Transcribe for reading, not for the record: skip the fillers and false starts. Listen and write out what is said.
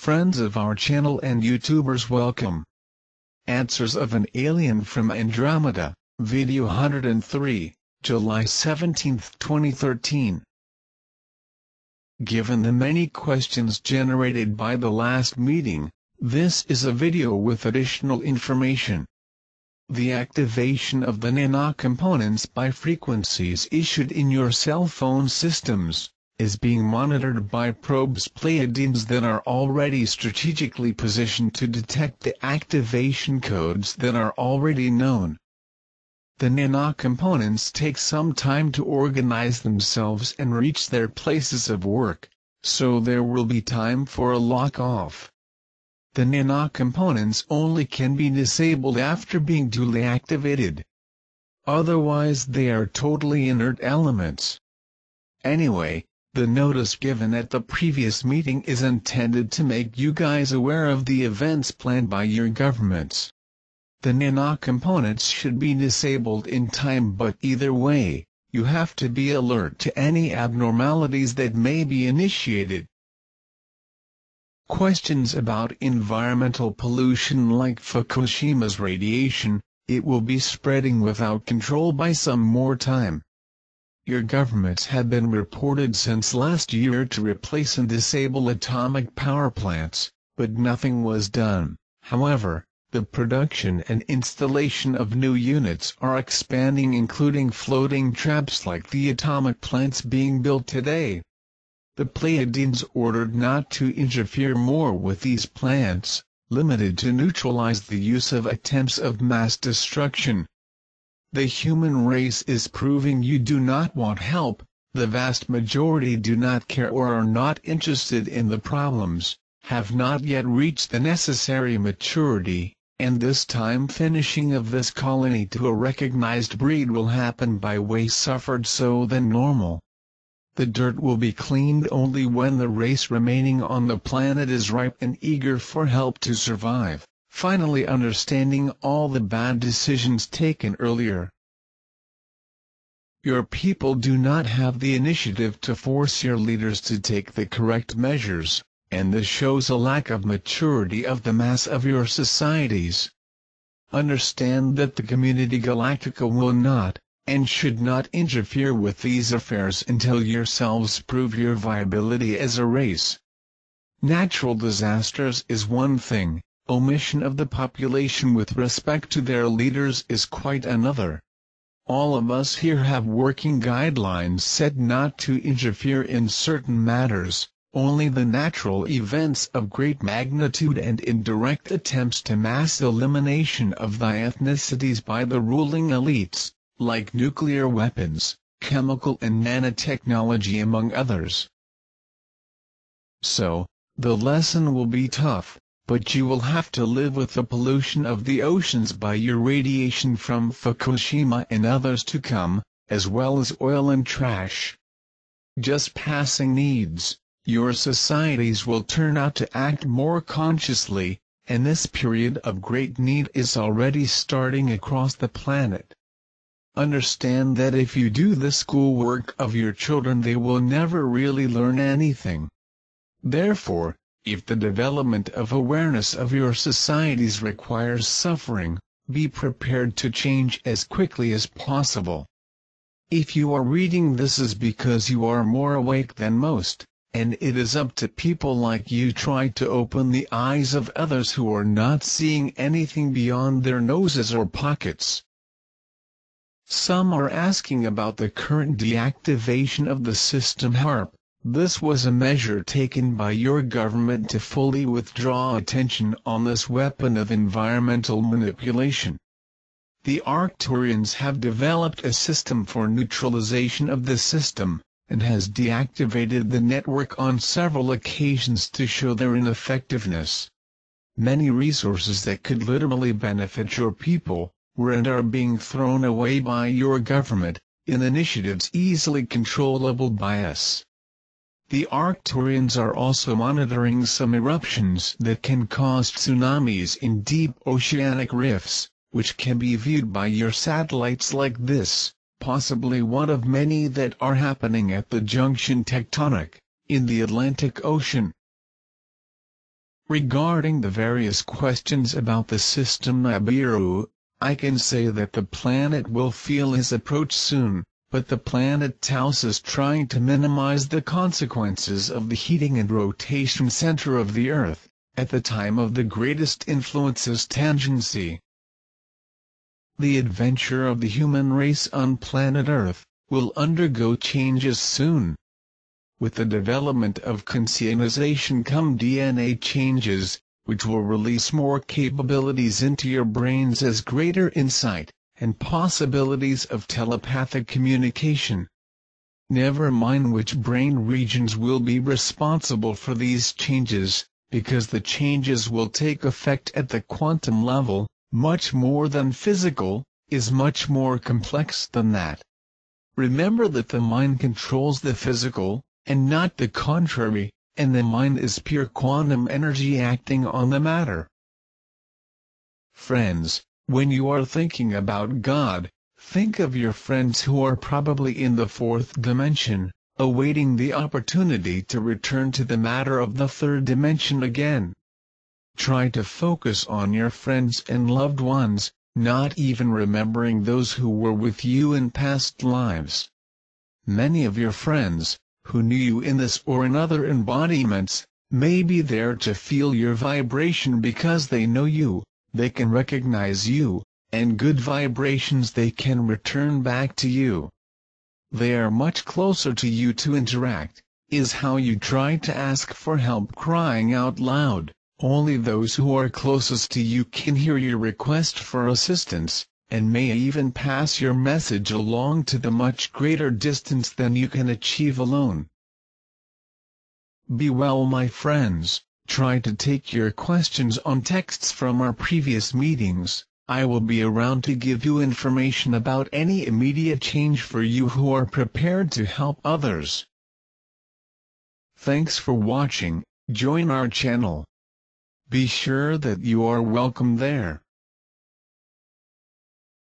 Friends of our channel and YouTubers, welcome. Answers of an Alien from Andromeda, Video 103, July 17, 2013. Given the many questions generated by the last meeting, this is a video with additional information. The activation of the nanocomponents by frequencies issued in your cell phone systems is being monitored by probes Pleiadians that are already strategically positioned to detect the activation codes that are already known. The nanocomponents take some time to organize themselves and reach their places of work, so there will be time for a lock-off. The nanocomponents only can be disabled after being duly activated. Otherwise they are totally inert elements. Anyway, the notice given at the previous meeting is intended to make you guys aware of the events planned by your governments. The nanocomponents should be disabled in time, but either way, you have to be alert to any abnormalities that may be initiated. Questions about environmental pollution like Fukushima's radiation, it will be spreading without control by some more time. Your governments have been reported since last year to replace and disable atomic power plants, but nothing was done. However, the production and installation of new units are expanding, including floating traps like the atomic plants being built today. The Pleiadians ordered not to interfere more with these plants, limited to neutralize the use of attempts of mass destruction. The human race is proving you do not want help, the vast majority do not care or are not interested in the problems, have not yet reached the necessary maturity, and this time finishing of this colony to a recognized breed will happen by way suffered so than normal. The dirt will be cleaned only when the race remaining on the planet is ripe and eager for help to survive, finally understanding all the bad decisions taken earlier. Your people do not have the initiative to force your leaders to take the correct measures, and this shows a lack of maturity of the mass of your societies. Understand that the community Galactica will not, and should not interfere with these affairs until yourselves prove your viability as a race. Natural disasters is one thing, omission of the population with respect to their leaders is quite another. All of us here have working guidelines set not to interfere in certain matters, only the natural events of great magnitude and indirect attempts to mass elimination of the ethnicities by the ruling elites, like nuclear weapons, chemical and nanotechnology among others. So, the lesson will be tough, but you will have to live with the pollution of the oceans by your radiation from Fukushima and others to come, as well as oil and trash. Just passing needs, your societies will turn out to act more consciously, and this period of great need is already starting across the planet. Understand that if you do the schoolwork of your children, they will never really learn anything. Therefore, if the development of awareness of your societies requires suffering, be prepared to change as quickly as possible. If you are reading this is because you are more awake than most, and it is up to people like you try to open the eyes of others who are not seeing anything beyond their noses or pockets. Some are asking about the current deactivation of the system Harp. This was a measure taken by your government to fully withdraw attention on this weapon of environmental manipulation. The Arcturians have developed a system for neutralization of the system, and has deactivated the network on several occasions to show their ineffectiveness. Many resources that could literally benefit your people were and are being thrown away by your government, in initiatives easily controllable by us. The Arcturians are also monitoring some eruptions that can cause tsunamis in deep oceanic rifts, which can be viewed by your satellites like this, possibly one of many that are happening at the junction tectonic, in the Atlantic Ocean. Regarding the various questions about the system Nibiru, I can say that the planet will feel his approach soon, but the planet Taos is trying to minimize the consequences of the heating and rotation center of the Earth, at the time of the greatest influence's tangency. The adventure of the human race on planet Earth will undergo changes soon. With the development of conscientization come DNA changes, which will release more capabilities into your brains as greater insight, and possibilities of telepathic communication. Never mind which brain regions will be responsible for these changes, because the changes will take effect at the quantum level, much more than physical, is much more complex than that. Remember that the mind controls the physical, and not the contrary, and the mind is pure quantum energy acting on the matter. Friends, when you are thinking about God, think of your friends who are probably in the fourth dimension, awaiting the opportunity to return to the matter of the third dimension again. Try to focus on your friends and loved ones, not even remembering those who were with you in past lives. Many of your friends, who knew you in this or in other embodiments, may be there to feel your vibration because they know you, they can recognize you, and good vibrations they can return back to you. They are much closer to you to interact, is how you try to ask for help crying out loud. Only those who are closest to you can hear your request for assistance, and may even pass your message along to the much greater distance than you can achieve alone. Be well, my friends. Try to take your questions on texts from our previous meetings. I will be around to give you information about any immediate change for you who are prepared to help others. Thanks for watching. Join our channel. Be sure that you are welcome there.